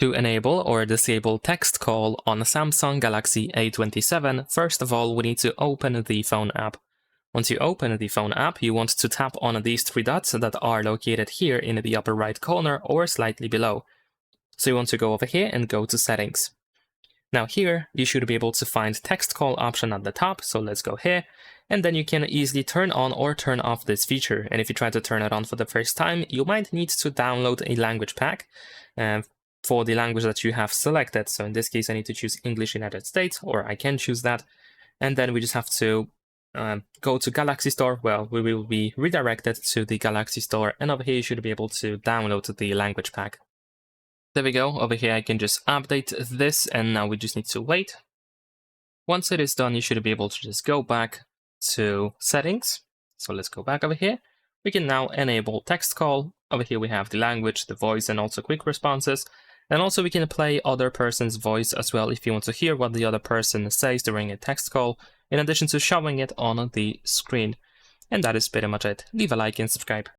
To enable or disable text call on the Samsung Galaxy A27, first of all, we need to open the phone app. Once you open the phone app, you want to tap on these three dots that are located here in the upper right corner or slightly below. So you want to go over here and go to Settings. Now here, you should be able to find text call option at the top, so let's go here. And then you can easily turn on or turn off this feature. And if you try to turn it on for the first time, you might need to download a language pack for the language that you have selected. So in this case, I need to choose English United States, or I can choose that. And then we just have to go to Galaxy Store. Well, we will be redirected to the Galaxy Store. And over here, you should be able to download the language pack. There we go. Over here, I can just update this, and now we just need to wait. Once it is done, you should be able to just go back to Settings. So let's go back over here. We can now enable text call. Over here, we have the language, the voice, and also quick responses. And also we can play other person's voice as well if you want to hear what the other person says during a text call, in addition to showing it on the screen. And that is pretty much it. Leave a like and subscribe.